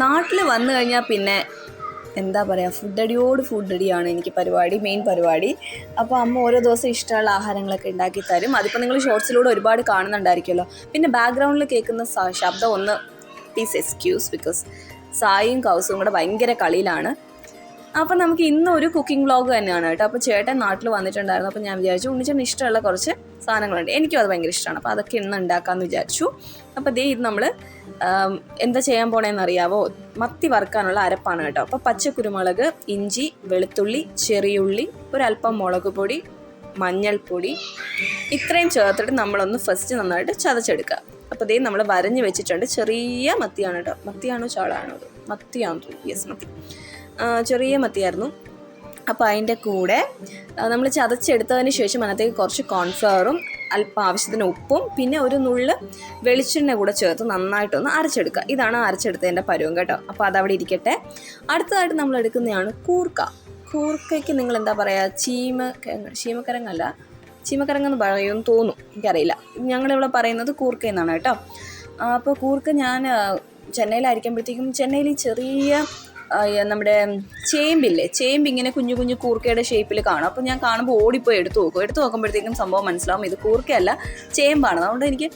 നാട്ടിൽ വന്നു കഴിഞ്ഞാൽ പിന്നെ എന്താ പറയുക, ഫുഡടിയാണ് എനിക്ക് പരിപാടി, മെയിൻ പരിപാടി. അപ്പോൾ അമ്മ ഓരോ ദിവസം ഇഷ്ടമുള്ള ആഹാരങ്ങളൊക്കെ ഉണ്ടാക്കി തരും. അതിപ്പോൾ നിങ്ങൾ ഷോർട്സിലൂടെ ഒരുപാട് കാണുന്നുണ്ടായിരിക്കുമല്ലോ. പിന്നെ ബാക്ക്ഗ്രൗണ്ടിൽ കേൾക്കുന്ന ശബ്ദം ഒന്ന് പ്ലീസ് എക്സ്ക്യൂസ്, ബിക്കോസ് സായിയും കൗസും കൂടെ ഭയങ്കര കളിയിലാണ്. അപ്പോൾ നമുക്ക് ഇന്നൊരു കുക്കിംഗ് വ്ളോഗ് തന്നെയാണ് കേട്ടോ. അപ്പോൾ ചേട്ടൻ നാട്ടിൽ വന്നിട്ടുണ്ടായിരുന്നു. അപ്പോൾ ഞാൻ വിചാരിച്ചു ഉണ്ണിച്ചേട്ടന് ഇഷ്ടമുള്ള കുറച്ച് സാധനങ്ങളുണ്ട്, എനിക്കും അത് ഭയങ്കര ഇഷ്ടമാണ്. അപ്പോൾ അതൊക്കെ ഇന്ന് ഉണ്ടാക്കാമെന്ന് വിചാരിച്ചു. അപ്പോൾ ഇത് നമ്മൾ എന്താ ചെയ്യാൻ പോണേന്ന് അറിയാവോ? മത്തി വറുക്കാനുള്ള അരപ്പാണ് കേട്ടോ. അപ്പോൾ പച്ചക്കുരുമുളക്, ഇഞ്ചി, വെളുത്തുള്ളി, ചെറിയുള്ളി, ഒരല്പം മുളക് പൊടി, മഞ്ഞൾപ്പൊടി, ഇത്രയും ചേർത്തിട്ട് നമ്മളൊന്ന് ഫസ്റ്റ് നന്നായിട്ട് ചതച്ചെടുക്കുക. അപ്പോൾ നമ്മൾ വരഞ്ഞ് വെച്ചിട്ടുണ്ട്. ചെറിയ മത്തിയാണ് കേട്ടോ. മത്തിയാണോ ചാളാണോ? അത് മത്തിയാണെന്ന് തോന്നുന്നു. യെസ്, മത്തി. ചെറിയ മത്തിയായിരുന്നു. അപ്പോൾ അതിൻ്റെ കൂടെ നമ്മൾ ചതച്ചെടുത്തതിന് ശേഷം അതിനകത്തേക്ക് കുറച്ച് കോൺഫ്ലവറും അല്പം ആവശ്യത്തിന് ഉപ്പും പിന്നെ ഒരു നുള്ള് വെളിച്ചെണ്ണ കൂടെ ചേർത്ത് നന്നായിട്ടൊന്ന് അരച്ചെടുക്കുക. ഇതാണ് അരച്ചെടുത്തതിൻ്റെ പരുവം കേട്ടോ. അപ്പോൾ അതവിടെ ഇരിക്കട്ടെ. അടുത്തതായിട്ട് നമ്മൾ എടുക്കുന്നതാണ് കൂർക്ക. കൂർക്കയ്ക്ക് നിങ്ങൾ എന്താ പറയുക? ചീമക്കരങ്ങല്ല, ചീമക്കരങ്ങെന്ന് പറയുമെന്ന് തോന്നും, എനിക്കറിയില്ല. ഞങ്ങളിവിടെ പറയുന്നത് കൂർക്ക എന്നാണ് കേട്ടോ. അപ്പോൾ കൂർക്ക ഞാൻ ചെന്നൈയിലായിരിക്കുമ്പോഴത്തേക്കും ചെന്നൈയിൽ ചെറിയ നമ്മുടെ ചേമ്പില്ലേ, ചേമ്പ് ഇങ്ങനെ കുഞ്ഞു കുഞ്ഞു കൂർക്കയുടെ ഷേപ്പിൽ കാണും. അപ്പോൾ ഞാൻ കാണുമ്പോൾ ഓടിപ്പോയി എടുത്തു നോക്കുമ്പോഴത്തേക്കും സംഭവം മനസ്സിലാവും ഇത് കൂർക്കയല്ല, ചേമ്പാണ്. അതുകൊണ്ട് എനിക്ക്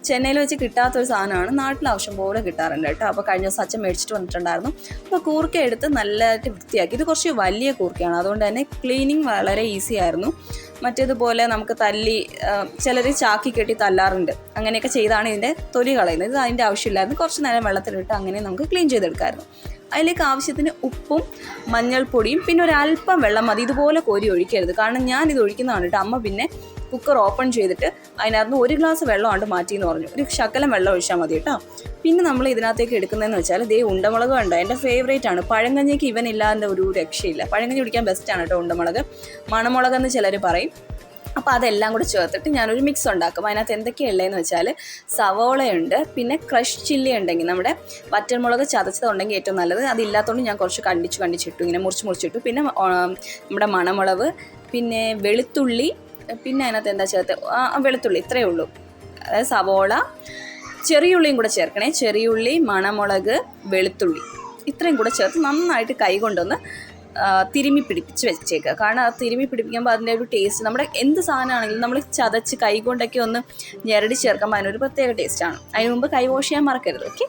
ചെന്നൈയിൽ വെച്ച് കിട്ടാത്തൊരു സാധനമാണ്. നാട്ടിൽ ആവശ്യം പോലെ കിട്ടാറുണ്ട് കേട്ടോ. അപ്പോൾ കഴിഞ്ഞ ദിവസം അച്ഛൻ മേടിച്ചിട്ട് വന്നിട്ടുണ്ടായിരുന്നു. അപ്പോൾ കൂർക്ക എടുത്ത് നല്ലതായിട്ട് വൃത്തിയാക്കി. ഇത് കുറച്ച് വലിയ കൂർക്കയാണ്, അതുകൊണ്ട് തന്നെ ക്ലീനിങ് വളരെ ഈസി ആയിരുന്നു. മറ്റേതുപോലെ നമുക്ക് തല്ലി ചിലർ ചാക്കി കെട്ടി തല്ലാറുണ്ട്. അങ്ങനെയൊക്കെ ചെയ്താണ് ഇതിൻ്റെ തൊലി കളയുന്നത്. ഇത് അതിൻ്റെ ആവശ്യമില്ലായിരുന്നു. കുറച്ച് നേരം വെള്ളത്തിലിട്ട് അങ്ങനെ നമുക്ക് ക്ലീൻ ചെയ്തെടുക്കാമായിരുന്നു. അതിലേക്ക് ആവശ്യത്തിന് ഉപ്പും മഞ്ഞൾപ്പൊടിയും പിന്നെ ഒരല്പം വെള്ളം മതി. ഇതുപോലെ കോരി ഒഴിക്കരുത്, കാരണം ഞാനിത് ഒഴിക്കുന്നതാണ് കേട്ടോ. അമ്മ പിന്നെ കുക്കർ ഓപ്പൺ ചെയ്തിട്ട് അതിനകത്ത് 1 ഗ്ലാസ് വെള്ളമാണ് മാറ്റിയെന്ന് പറഞ്ഞു. ഒരു ശകലം വെള്ളം ഒഴിച്ചാൽ മതി കേട്ടോ. പിന്നെ നമ്മൾ ഇതിനകത്തേക്ക് എടുക്കുന്നതെന്ന് വെച്ചാൽ ഉണ്ടമുളക് ഉണ്ട്. എൻ്റെ ഫേവറേറ്റ് ആണ്. പഴങ്കഞ്ഞിക്ക് ഇവനില്ലാതെ ഒരു രക്ഷയില്ല. പഴങ്കഞ്ഞി കുടിക്കാൻ ബെസ്റ്റാണ് കേട്ടോ ഉണ്ടമുളക്. മണമുളകെന്ന് ചിലർ പറയും. അപ്പോൾ അതെല്ലാം കൂടെ ചേർത്തിട്ട് ഞാനൊരു മിക്സ് ഉണ്ടാക്കും. അതിനകത്ത് എന്തൊക്കെയുള്ളതെന്ന് വെച്ചാൽ സവോളയുണ്ട്, പിന്നെ ക്രഷ് ചില്ലി ഉണ്ടെങ്കിൽ നമ്മുടെ വറ്റൽമുളക് ചതച്ചതുണ്ടെങ്കിൽ ഏറ്റവും നല്ലത്. അതില്ലാത്തതുകൊണ്ട് ഞാൻ കുറച്ച് കണ്ടിച്ചിട്ടു, ഇങ്ങനെ മുറിച്ചിട്ടു. പിന്നെ നമ്മുടെ മണമുളക്, പിന്നെ വെളുത്തുള്ളി, പിന്നെ അതിനകത്ത് എന്താ ചേർത്ത് വെളുത്തുള്ളി ഇത്രയേ ഉള്ളൂ. അതായത് സവോള, ചെറിയുള്ളിയും കൂടെ ചേർക്കണേ. ചെറിയുള്ളി, മണമുളക്, വെളുത്തുള്ളി ഇത്രയും കൂടെ ചേർത്ത് നന്നായിട്ട് കൈ കൊണ്ടൊന്ന് തിരുമ്മി പിടിപ്പിച്ച് വെച്ചേക്കുക. കാരണം അത് തിരുമ്മി പിടിപ്പിക്കുമ്പോൾ അതിൻ്റെ ഒരു ടേസ്റ്റ്, നമ്മുടെ എന്ത് സാധനമാണെങ്കിലും നമ്മൾ ചതച്ച് കൈ കൊണ്ടൊക്കെ ഒന്ന് ഞെരടി ചേർക്കുമ്പോൾ അതിനൊരു പ്രത്യേക ടേസ്റ്റാണ്. അതിന് മുമ്പ് കൈ വാഷ് ചെയ്യാൻ മറക്കരുത്, ഓക്കെ.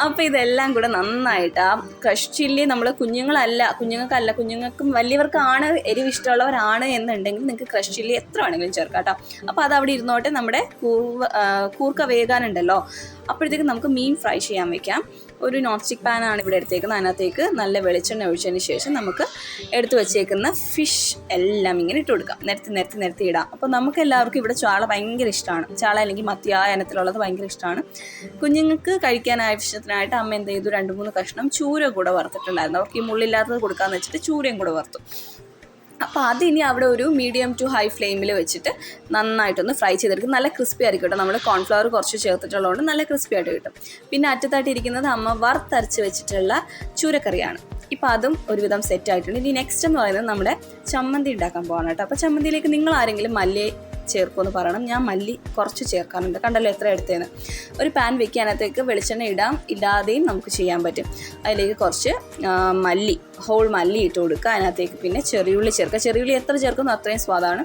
അപ്പോൾ ഇതെല്ലാം കൂടെ നന്നായിട്ട് ആ ക്രഷ് ചില്ലി നമ്മൾ കുഞ്ഞുങ്ങൾക്കും വലിയവർക്കാണ് എരിവ് ഇഷ്ടമുള്ളവരാണ് എന്നുണ്ടെങ്കിൽ നിങ്ങൾക്ക് ക്രഷ് ചില്ലി എത്ര വേണമെങ്കിലും ചേർക്കാം കേട്ടോ. അപ്പോൾ അതവിടെ ഇരുന്നോട്ടെ. നമ്മുടെ കൂർക്ക വേകാനുണ്ടല്ലോ, അപ്പോഴത്തേക്കും നമുക്ക് മീൻ ഫ്രൈ ചെയ്യാൻ വെക്കാം. ഒരു നോൺ സ്റ്റിക്ക് പാനാണ് ഇവിടെ എടുത്തേക്കുന്നത്. അതിനകത്തേക്ക് നല്ല വെളിച്ചെണ്ണ ഒഴിച്ചതിന് ശേഷം നമുക്ക് എടുത്ത് വെച്ചേക്കുന്ന ഫിഷ് എല്ലാം ഇങ്ങനെ ഇട്ട് കൊടുക്കാം. നിരത്തി ഇടാം. അപ്പോൾ നമുക്ക് എല്ലാവർക്കും ഇവിടെ ചാള ഭയങ്കര ഇഷ്ടമാണ്. ചാള അല്ലെങ്കിൽ മത്തിയായ ഇനത്തിലുള്ളത് ഭയങ്കര ഇഷ്ടമാണ്. കുഞ്ഞുങ്ങൾക്ക് കഴിക്കാൻ ആവശ്യത്തിനായിട്ട് അമ്മ എന്ത് ചെയ്തു, 2-3 കഷ്ണം ചൂര കൂടെ വറുത്തിട്ടുണ്ടായിരുന്നു. അവർക്ക് ഈ മുള്ളില്ലാത്തത് കൊടുക്കാമെന്ന് വെച്ചിട്ട് ചൂരയും കൂടെ വറുത്തു. അപ്പോൾ അതിനി അവിടെ ഒരു മീഡിയം ടു ഹൈ ഫ്ലെയിമിൽ വെച്ചിട്ട് നന്നായിട്ടൊന്ന് ഫ്രൈ ചെയ്തെടുക്കും. നല്ല ക്രിസ്പി ആയിരിക്കും കേട്ടോ. നമ്മൾ കോൺഫ്ലവർ കുറച്ച് ചേർത്തിട്ടുള്ളതുകൊണ്ട് നല്ല ക്രിസ്പി ആയിട്ട് കിട്ടും. പിന്നെ അറ്റത്തായിട്ടിരിക്കുന്നത് അമ്മ വറുത്തരച്ച് വെച്ചിട്ടുള്ള ചൂരക്കറിയാണ്. ഇപ്പോൾ അതും ഒരുവിധം സെറ്റ് ആയിട്ടുണ്ട്. ഇനി നെക്സ്റ്റ് എന്ന് പറയുന്നത് നമ്മുടെ ചമ്മന്തി ഉണ്ടാക്കാൻ പോകണം കേട്ടോ. അപ്പോൾ ചമ്മന്തിയിലേക്ക് നിങ്ങൾ ആരെങ്കിലും മല്ലി ചേർക്കുമെന്ന് പറയണം. ഞാൻ മല്ലി കുറച്ച് ചേർക്കാറുണ്ട്. കണ്ടല്ലോ എത്ര എടുത്തതെന്ന്. ഒരു പാൻ വെക്കാനകത്തേക്ക് വെളിച്ചെണ്ണ ഇടാതെയും നമുക്ക് ചെയ്യാൻ പറ്റും. അതിലേക്ക് കുറച്ച് ഹോൾ മല്ലി ഇട്ട് കൊടുക്കുക. അതിനകത്തേക്ക് പിന്നെ ചെറിയുള്ളി ചേർക്കുക. ചെറിയുള്ളി എത്ര ചേർക്കുന്നോ അത്രയും സ്വാദാണ്.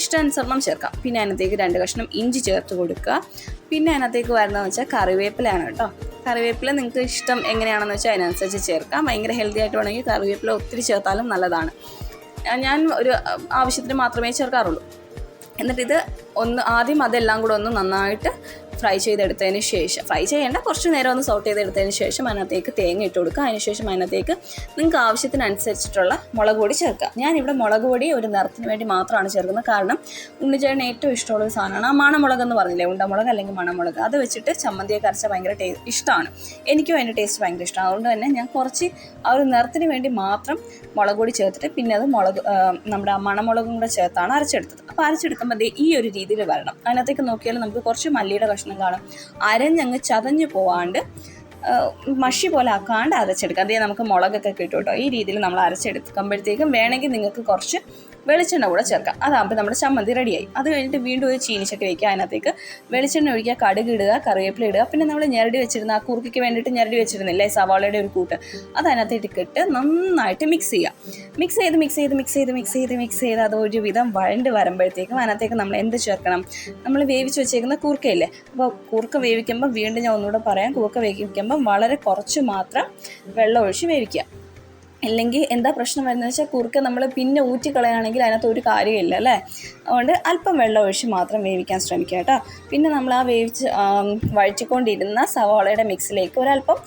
ഇഷ്ടാനുസരണം ചേർക്കാം. പിന്നെ അതിനകത്തേക്ക് 2 കഷ്ണം ഇഞ്ചി ചേർത്ത് കൊടുക്കുക. പിന്നെ അതിനകത്തേക്ക് വരുന്നതെന്ന് വെച്ചാൽ കറിവേപ്പിലയാണ് കേട്ടോ. കറിവേപ്പില നിങ്ങൾക്ക് ഇഷ്ടം എങ്ങനെയാണെന്ന് വെച്ചാൽ അതിനനുസരിച്ച് ചേർക്കാം. ഭയങ്കര ഹെൽത്തി ആയിട്ട് വേണമെങ്കിൽ കറിവേപ്പില ഒത്തിരി ചേർത്താലും നല്ലതാണ്. ഞാൻ ഒരു ആവശ്യത്തിന് മാത്രമേ ചേർക്കാറുള്ളൂ. എന്നിട്ടിത് ആദ്യം അതെല്ലാം കൂടെ ഒന്ന് നന്നായിട്ട് ഫ്രൈ ചെയ്തെടുത്തതിന് ശേഷം, ഫ്രൈ ചെയ്യേണ്ട, കുറച്ച് നേരം ഒന്ന് സോട്ട് ചെയ്തെടുത്തതിന് ശേഷം അതിനകത്തേക്ക് തേങ്ങ ഇട്ട് കൊടുക്കുക. അതിനുശേഷം അതിനകത്തേക്ക് നിങ്ങൾക്ക് ആവശ്യത്തിനനുസരിച്ചിട്ടുള്ള മുളക് പൊടി ചേർക്കുക. ഞാനിവിടെ മുളക് പൊടി ഒരു നിറത്തിന് വേണ്ടി മാത്രമാണ് ചേർക്കുന്നത്. കാരണം ഉണ്ണിച്ചേട്ടന് ഏറ്റവും ഇഷ്ടമുള്ളൊരു സാധനമാണ് ആ മണമുളക് എന്ന് പറഞ്ഞില്ലേ, ഉണ്ടമുളക് അല്ലെങ്കിൽ മണമുളക്. അത് വെച്ചിട്ട് ചമ്മന്തിയൊക്കെ അരച്ചാൽ ഭയങ്കര ഇഷ്ടമാണ്. എനിക്കും അതിൻ്റെ ടേസ്റ്റ് ഭയങ്കര ഇഷ്ടമാണ്. അതുകൊണ്ട് തന്നെ ഞാൻ കുറച്ച് ആ ഒരു നിറത്തിന് വേണ്ടി മാത്രം മുളക് പൊടി ചേർത്തിട്ട് പിന്നെ അത് നമ്മുടെ മണമുളകും കൂടെ ചേർത്താണ് അരച്ചെടുത്തത്. അപ്പോൾ അരച്ചെടുക്കുമ്പോൾ ഈ ഒരു രീതിയിൽ വരണം. അതിനകത്തേക്ക് നോക്കിയാൽ നമുക്ക് കുറച്ച് മല്ലിയുടെ കഷ്ണം കാണും. അരഞ്ഞങ്ങ് ചതഞ്ഞ് പോവാണ്ട് മഷി പോലെ ആക്കാണ്ട് അരച്ചെടുക്കുക. അതേ നമുക്ക് മുളകൊക്കെ കിട്ടും കേട്ടോ. ഈ രീതിയിൽ നമ്മൾ അരച്ചെടുക്കുമ്പോഴത്തേക്കും വേണമെങ്കിൽ നിങ്ങൾക്ക് കുറച്ച് വെളിച്ചെണ്ണ കൂടെ ചേർക്കാം. അതാകുമ്പോൾ നമ്മുടെ ചമ്മന്തി റെഡിയായി. അത് കഴിഞ്ഞിട്ട് വീണ്ടും ഒരു ചീനിച്ചട്ടി വയ്ക്കുക. അതിനകത്തേക്ക് വെളിച്ചെണ്ണ ഒഴിക്കുക, കടുക് ഇടുക, കറിവേപ്പില ഇടുക. പിന്നെ നമ്മൾ ഞെരടി വെച്ചിരുന്ന ആ കുറുക്കിക്ക് വേണ്ടിയിട്ട് ഞെരടി വെച്ചിരുന്നില്ലേ സവാളയുടെ ഒരു കൂട്ട്, അത് അതിനകത്തേക്ക് ഇട്ട് നന്നായിട്ട് മിക്സ് ചെയ്യുക. മിക്സ് ചെയ്ത് അത് ഒരുവിധം വഴണ്ട് വരുമ്പോഴത്തേക്കും അതിനകത്തേക്ക് നമ്മൾ എന്ത് ചേർക്കണം? നമ്മൾ വേവിച്ച് വെച്ചേക്കുന്ന കൂർക്കയില്ലേ, അപ്പോൾ കൂർക്ക വേവിക്കുമ്പോൾ വീണ്ടും ഞാൻ ഒന്നുകൂടെ പറയാം, കൂർക്ക വേവിക്കുമ്പോൾ വളരെ കുറച്ച് മാത്രം വെള്ളം ഒഴിച്ച് വേവിക്കുക. അല്ലെങ്കിൽ എന്താ പ്രശ്നം വരുന്നത് വെച്ചാൽ കുറുക്ക നമ്മൾ പിന്നെ ഊറ്റിക്കളയാണെങ്കിൽ അതിനകത്ത് ഒരു കാര്യമില്ല അല്ലേ. അതുകൊണ്ട് അല്പം വെള്ളം ഒഴിച്ച് മാത്രം വേവിക്കാൻ ശ്രമിക്കുക കേട്ടോ. പിന്നെ നമ്മൾ ആ വഴറ്റിക്കൊണ്ടിരുന്ന സവാളയുടെ മിക്സിലേക്ക് ഒരല്പം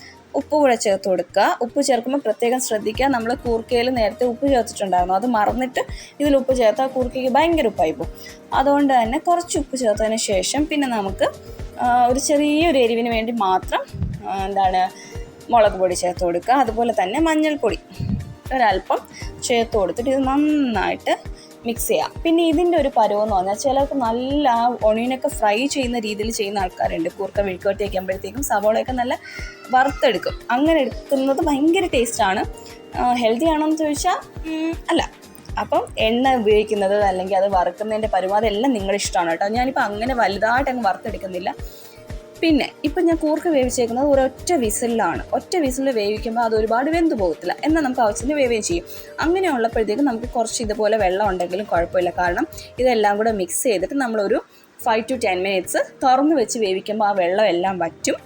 ഉപ്പ് കൂടെ ചേർത്ത് കൊടുക്കുക. ഉപ്പ് ചേർക്കുമ്പോൾ പ്രത്യേകം ശ്രദ്ധിക്കുക. നമ്മൾ കൂർക്കയിൽ നേരത്തെ ഉപ്പ് ചേർത്തിട്ടുണ്ടായിരുന്നു, അത് മറന്നിട്ട് ഇതിൽ ഉപ്പ് ചേർത്താൽ കൂർക്കയ്ക്ക് ഭയങ്കര ഉപ്പായി പോകും. അതുകൊണ്ട് തന്നെ കുറച്ച് ഉപ്പ് ചേർത്തതിന് ശേഷം പിന്നെ നമുക്ക് ഒരു ചെറിയൊരു എരിവിന് വേണ്ടി മാത്രം മുളക് പൊടി ചേർത്ത് കൊടുക്കുക. അതുപോലെ തന്നെ മഞ്ഞൾപ്പൊടി ഒരല്പം ചേർത്ത് കൊടുത്തിട്ട് ഇത് നന്നായിട്ട് മിക്സ് ചെയ്യാം. പിന്നെ ഇതിൻ്റെ ഒരു പരുവെന്ന് പറഞ്ഞാൽ ചിലർക്ക് നല്ല ആ ഒണിയനൊക്കെ ഫ്രൈ ചെയ്യുന്ന രീതിയിൽ ചെയ്യുന്ന ആൾക്കാരുണ്ട്. കൂർക്ക മെഴുക്കുവരട്ടി വയ്ക്കുമ്പോഴത്തേക്കും സവോളയൊക്കെ നല്ല വറുത്തെടുക്കും. അങ്ങനെ എടുക്കുന്നത് ഭയങ്കര ടേസ്റ്റാണ്. ഹെൽത്തി ആണോ എന്ന് ചോദിച്ചാൽ അല്ല. അപ്പം എണ്ണ ഉപയോഗിക്കുന്നത് അല്ലെങ്കിൽ അത് വറുക്കുന്നതിൻ്റെ പരുവം അതെല്ലാം നിങ്ങളുടെ ഇഷ്ടമാണ് കേട്ടോ. ഞാനിപ്പോൾ അങ്ങനെ വലുതായിട്ട് അങ്ങ് വറുത്തെടുക്കുന്നില്ല. പിന്നെ ഇപ്പം ഞാൻ കൂർക്ക വേവിച്ചേക്കുന്നത് ഒരൊറ്റ വിസിലാണ്. ഒറ്റ വിസിൽ വേവിക്കുമ്പോൾ അത് ഒരുപാട് വെന്ത് പോകത്തില്ല, എന്നാൽ നമുക്ക് ആവശ്യത്തിന് വേവുകയും ചെയ്യും. അങ്ങനെ ഉള്ളപ്പോഴത്തേക്കും നമുക്ക് കുറച്ച് ഇതുപോലെ വെള്ളം ഉണ്ടെങ്കിലും കുഴപ്പമില്ല. കാരണം ഇതെല്ലാം കൂടെ മിക്സ് ചെയ്തിട്ട് നമ്മളൊരു 5 to 10 minutes തുറന്ന് വെച്ച് വേവിക്കുമ്പോൾ ആ വെള്ളം എല്ലാം വറ്റും.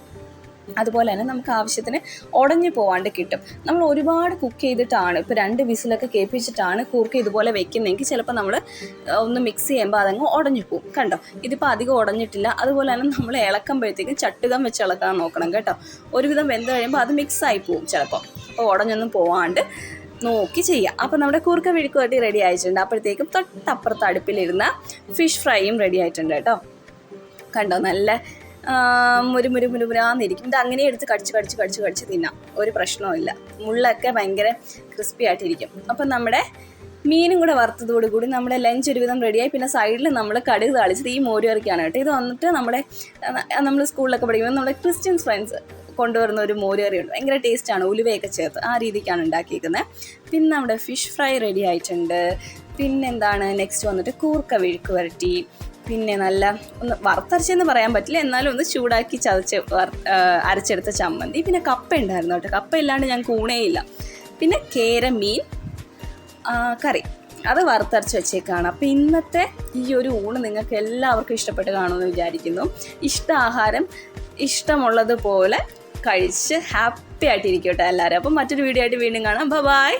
അതുപോലെ തന്നെ നമുക്ക് ആവശ്യത്തിന് ഉടഞ്ഞു പോവാണ്ട് കിട്ടും. നമ്മൾ ഒരുപാട് കുക്ക് ചെയ്തിട്ടാണ്, ഇപ്പോൾ 2 വിസിലൊക്കെ കേൾപ്പിച്ചിട്ടാണ് കൂർക്ക ഇതുപോലെ വെക്കുന്നതെങ്കിൽ ചിലപ്പോൾ നമ്മൾ ഒന്ന് മിക്സ് ചെയ്യുമ്പോൾ അതങ്ങ് ഉടഞ്ഞു പോകും. കണ്ടോ, ഇതിപ്പോൾ അധികം ഉടഞ്ഞിട്ടില്ല. അതുപോലെ തന്നെ നമ്മൾ ഇളക്കുമ്പോഴത്തേക്കും ചട്ടുകം വെച്ച് ഇളക്കാൻ നോക്കണം കേട്ടോ. ഒരുവിധം വെന്ത് കഴിയുമ്പോൾ അത് മിക്സായി പോകും ചിലപ്പോൾ. അപ്പോൾ ഉടഞ്ഞൊന്നും പോവാണ്ട് നോക്കി ചെയ്യാം. അപ്പോൾ നമ്മുടെ കൂർക്ക മെഴുക്കുവരട്ടി റെഡി ആയിട്ടുണ്ട്. അപ്പോഴത്തേക്കും തൊട്ടപ്പുറത്ത് അടുപ്പിലിരുന്ന ഫിഷ് ഫ്രൈയും റെഡി ആയിട്ടുണ്ട് കേട്ടോ. കണ്ടോ, നല്ല മുരുമുരാന്നിരിക്കും. ഇത് അങ്ങനെ എടുത്ത് കടിച്ച് തിന്നാം, ഒരു പ്രശ്നവുമില്ല. മുള്ളൊക്കെ ഭയങ്കര ക്രിസ്പി ആയിട്ടിരിക്കും. അപ്പം നമ്മുടെ മീനും കൂടെ വറുത്തതോടുകൂടി നമ്മുടെ ലഞ്ച് ഒരുവിധം റെഡിയായി. പിന്നെ സൈഡിൽ നമ്മൾ കടുക് താളിച്ചത് ഈ മോരുകറിക്കാണ് കേട്ടോ. ഇത് വന്നിട്ട് നമ്മൾ സ്കൂളിലൊക്കെ പഠിക്കുമ്പോൾ നമ്മുടെ ക്രിസ്ത്യൻസ് ഫ്രണ്ട്സ് കൊണ്ടുവരുന്ന ഒരു മോരുകറിയുണ്ട്, ഭയങ്കര ടേസ്റ്റാണ്, ഉലുവയൊക്കെ ചേർത്ത് ആ രീതിക്കാണ് ഉണ്ടാക്കിയിരിക്കുന്നത്. പിന്നെ നമ്മുടെ ഫിഷ് ഫ്രൈ റെഡി ആയിട്ടുണ്ട്. പിന്നെന്താണ് നെക്സ്റ്റ് വന്നിട്ട് കൂർക്ക മെഴുക്ക് വരട്ടി. പിന്നെ നല്ല ഒന്ന് വറുത്തരച്ചെന്ന് പറയാൻ പറ്റില്ല, എന്നാലും ഒന്ന് ചൂടാക്കി അരച്ചെടുത്ത ചമ്മന്തി. പിന്നെ കപ്പ ഉണ്ടായിരുന്നു കേട്ടോ, കപ്പ ഇല്ലാണ്ട് ഞങ്ങൾക്ക് ഊണേയില്ല. പിന്നെ കേര മീൻ കറി, അത് വറുത്തരച്ച് വെച്ചേക്കാണ്. അപ്പോൾ ഇന്നത്തെ ഈ ഒരു ഊണ് നിങ്ങൾക്ക് എല്ലാവർക്കും ഇഷ്ടപ്പെട്ട് കാണുമെന്ന് വിചാരിക്കുന്നു. ആഹാരം ഇഷ്ടമുള്ളതുപോലെ കഴിച്ച് ഹാപ്പി ആയിട്ടിരിക്കട്ടെ എല്ലാവരും. അപ്പം മറ്റൊരു വീഡിയോ ആയിട്ട് വീണ്ടും കാണാം. ബൈ.